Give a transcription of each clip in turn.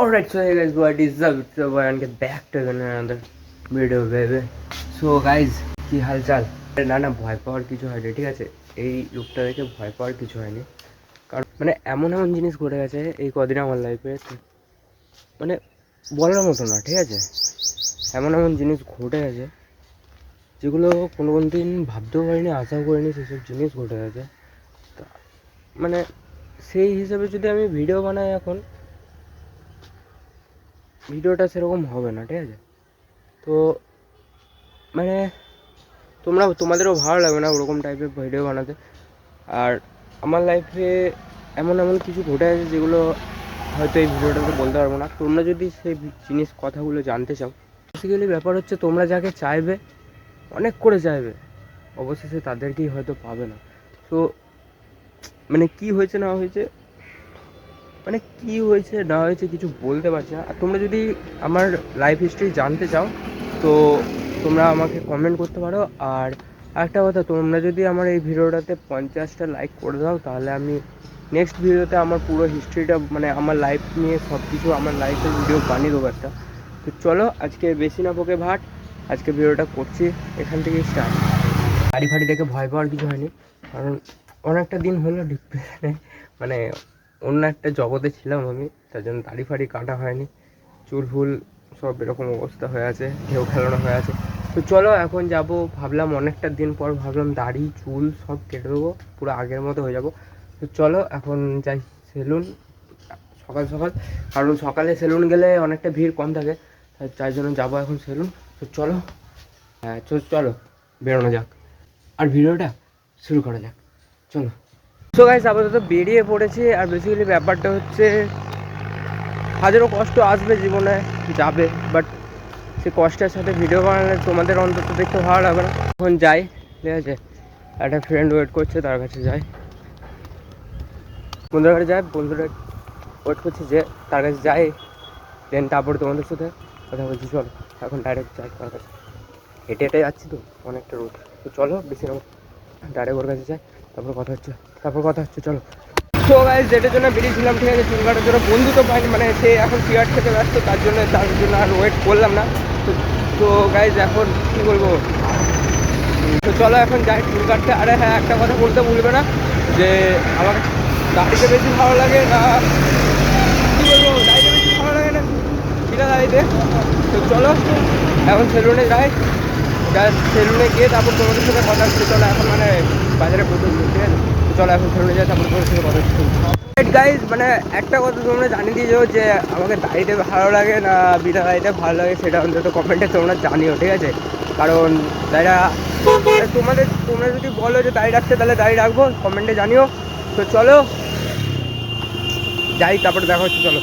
Alright, so hey guys, what is up? It's your boy and get back to another video, baby. So guys, কি হালচাল? না না, ভয় পাওয়ার কিছু হয়নি, ঠিক আছে? এই লুকটা দেখে ভয় পাওয়ার কিছু হয়নি, কারণ মানে এমন এমন জিনিস ঘটে গেছে এই কদিন আমার লাইফে, মানে বলার মতো না, ঠিক আছে? এমন এমন জিনিস ঘটে গেছে যেগুলো কোনো দিন ভাবতেও পারিনি, আশাও করিনি, সেসব জিনিস ঘটে গেছে। মানে সেই হিসেবে যদি আমি ভিডিও বানাই এখন, ভিডিওটা সেরকম হবে না, ঠিক আছে? তো মানে তোমাদেরও ভালো লাগবে না ওরকম টাইপের ভিডিও বানাতে। আর আমার লাইফে এমন এমন কিছু ঘটে আছে যেগুলো হয়তো এই ভিডিওটাতে বলতে পারবো না। তোমরা যদি সেই জিনিস কথাগুলো জানতে চাও, বেসিক্যালি ব্যাপার হচ্ছে তোমরা যাকে চাইবে, অনেক করে চাইবে, অবশেষে তাদেরকেই হয়তো পাবে না। তো মানে কি হয়েছে না হয়েছে, মানে কি হয়েছে না হয়েছে কিছু বলতে পারছি না। আর তোমরা যদি আমার লাইফ হিস্ট্রি জানতে চাও তো তোমরা আমাকে কমেন্ট করতে পারো। আর একটা কথা, তোমরা যদি আমার এই ভিডিওটাতে 50টা লাইক করে দাও তাহলে আমি নেক্সট ভিডিওতে আমার পুরো হিস্ট্রিটা, মানে আমার লাইফ নিয়ে সব কিছু, আমার লাইফের ভিডিও বানিয়ে দেবো একটা। তো চলো, আজকে বেশি না বকে ভাট, আজকে ভিডিওটা করছি এখান থেকে স্টার্ট। বাড়ি ফাড়ি দেখে ভয় পাওয়ার কিছু হয়নি, কারণ অনেকটা দিন হলো ডিপ্রেশনে, মানে অন্য একটা জগতে ছিলাম আমি, তার জন্য দাড়ি ফাড়ি কাটা হয়নি, চুল ফুল সব এরকম অবস্থা হয়ে আছে, ঢেউ খেলানো হয়ে আছে। তো চলো এখন যাব, ভাবলাম অনেকটা দিন পর ভাবলাম দাড়ি চুল সব কেটে দেবো, পুরো আগের মতো হয়ে যাব। তো চলো এখন যাই সেলুন, সকাল সকাল, কারণ সকালে সেলুন গেলে অনেকটা ভিড় কম থাকে, তার জন্য যাবো এখন সেলুন। তো চলো, হ্যাঁ চলো বেরোনো যাক, আর ভিডিওটা শুরু করা যাক, চলো। সো গাইস, আপাতত বেরিয়ে পড়েছি। আর বেসিক্যালি ব্যাপারটা হচ্ছে, হাজারো কষ্ট আসবে জীবনে, যাবে, বাট সে কষ্টের সাথে ভিডিও বানালে তোমাদের অন্তত দেখতে ভালো লাগবে না। এখন যাই, ঠিক আছে? একটা ফ্রেন্ড ওয়েট করছে, তার কাছে যাই, বন্ধুদের কাছে যাই, বন্ধুরা ওয়েট করছে, যে তার কাছে যাই, দেন তারপরে তোমাদের সাথে কথা বলছি। চলো এখন ডাইরেক্ট যাই তার কাছে, হেঁটে হেঁটে যাচ্ছি তো, অনেকটা রোড। তো চলো বেশি না, ডাইরেক্ট ওর কাছে যাই, তারপর কথা হচ্ছে, চলো। তো গাইস, যেটার জন্য বেরিয়েছিলাম, ঠিক আছে, চুল কাটার জন্য, বন্ধু তো পাইনি, মানে সে এখন সিগারেট খেতে ব্যস্ত, তার জন্য আর ওয়েট করলাম না। তো তো গাইস এখন কী বলবো, তো চলো এখন যাই চুল কাটতে। আরে হ্যাঁ, একটা কথা বলতে ভুলবে না, যে আমার দাড়িতে বেশি ভালো লাগে না, কী বলবো, দাড়িতে বেশি ভালো লাগে না বিনা দাড়িতে। তো চলো এখন সেলুনে যাই, সেলুনে গিয়ে তারপর তোমাদের সাথে কথা হচ্ছে। চলো এখন মানে বাজারে প্রচুর, ঠিক আছে? তো চলো এখন সেলুনে যাই, তারপর তোমাদের সাথে কথা হচ্ছে। গাইজ, মানে একটা কথা তোমরা জানিয়ে দিয়েছো যে আমাকে দাড়িতে ভালো লাগে না বিনা দাড়িতে ভালো লাগে, সেটা অন্তত কমেন্টে তোমরা জানিও, ঠিক আছে? কারণ দাড়িটা তোমরা যদি বলো যে দাড়ি রাখতে, তাহলে দাড়ি রাখবো, কমেন্টে জানিও। তো চলো যাই, তারপরে দেখা হচ্ছে, চলো।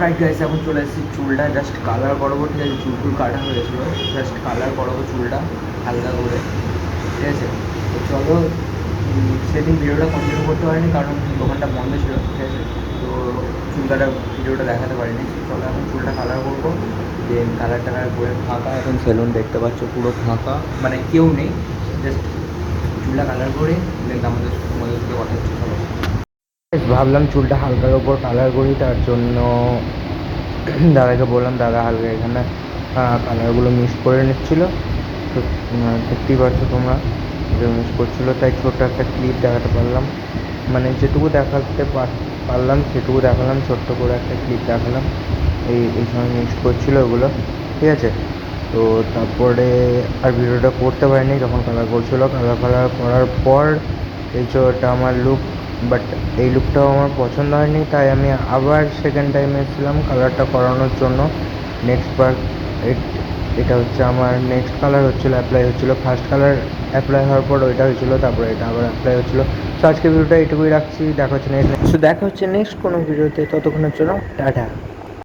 রাইট গাইস, এখন চলে এসেছি, চুলটা জাস্ট কালার করবো, ঠিক আছে? চুল কাটা হয়ে গেছিলো, জাস্ট কালার করবো চুলটা হালকা করে, ঠিক আছে? তো চলো, সেদিন ভিডিওটা কন্টিনিউ করতে পারিনি কারণ দোকানটা বন্ধ ছিল, ঠিক আছে? তো চুল কাটার ভিডিওটা দেখাতে পারিনি। চলো এখন চুলটা কালার করবো, দেন কালার টালার করে ফাঁকা, এখন সেলুন দেখতে পাচ্ছ পুরো ফাঁকা, মানে কেউ নেই, জাস্ট চুলটা কালার করে দেন তোমাদের সাথে কথা হচ্ছে, চলো। ভাবলাম চুলটা হালকার ওপর কালার করি, তার জন্য দাদাকে বললাম, দাদা হালকা এখানে কালারগুলো মিক্স করে নিচ্ছিলো। তো দেখতেই পাচ্ছ তোমরা, যে মিক্স করছিলো, তাই ছোটো একটা ক্লিপ দেখাতে পারলাম, মানে যেটুকু দেখাতে পারলাম সেটুকু দেখালাম, ছোট্ট করে একটা ক্লিপ দেখালাম। এই সময় মিক্স করছিলো ওগুলো, ঠিক আছে? তো তারপরে আর ভিডিওটা করতে পারিনি, যখন কালার করছিলো, কালার করার পর এই যে ওটা আমার লুক, বাট এই লুকটাও আমার পছন্দ হয়নি, তাই আমি আবার সেকেন্ড টাইম এসেছিলাম কালারটা করানোর জন্য। নেক্সট বার এটা হচ্ছে আমার নেক্সট কালার হচ্ছিলো, অ্যাপ্লাই হচ্ছিলো। ফার্স্ট কালার অ্যাপ্লাই হওয়ার পর ওইটা হয়েছিলো, তারপরে এটা আবার অ্যাপ্লাই হচ্ছিলো। তো আজকে ভিডিওটা এইটুকুই রাখছি, দেখা হচ্ছে নেক্সট কোনো ভিডিওতে, ততক্ষণের জন্য টাটা।